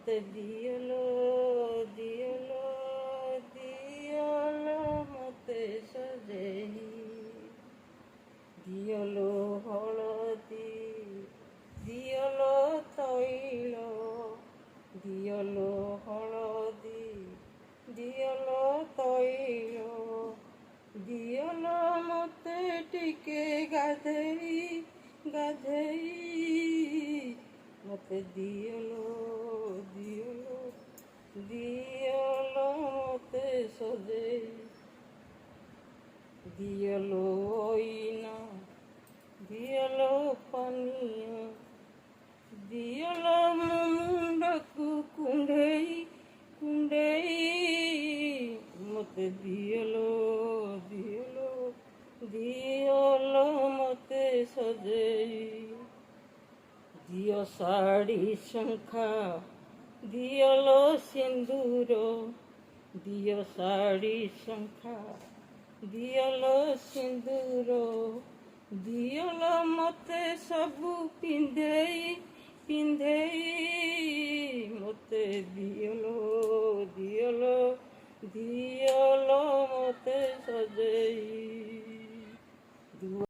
ମତେ ଦିଅଲୋ ଦିଅଲୋ ଦିଅଲୋ ମତେ ସଜେଇ ଦିଅଲୋ ହଳଦୀ ଦିଅଲୋ ତୈଳ ଦିଅଲୋ ହଳଦୀ ଦିଅଲୋ ତୈଳ ଦିଅଲୋ ମତେ ଟିକେ ଗାଧେଇ ଗାଧେଇ ମତେ ଦିଅଲୋ ଦିଅଲୋ ଦିଅଲୋ ମତେ ସଜେଇ ଦିଅଲୋ ଅଇନା ଦିଅଲୋ ପାନୀୟ ଦିଅଲୋ ମୋ ମୁଣ୍ଡକୁ କୁଣ୍ଡେଇ କୁଣ୍ଡେଇ ମତେ ଦିଅଲୋ ଦିଅଲୋ ଦିଅଲୋ ମତେ ସଜେଇ ଦିଅ ଶାଢ଼ୀ ଶଙ୍ଖା ଦିଅଲୋ ସିନ୍ଦୁର ଦିଅ ଶାଢ଼ୀ ଶଙ୍ଖା ଦିଅଲୋ ସିନ୍ଦୁର ଦିଅଲୋ ମତେ ସବୁ ପିନ୍ଧେଇ ପିନ୍ଧେଇ ମତେ ଦିଅଲୋ ଦିଅଲୋ ଦିଅ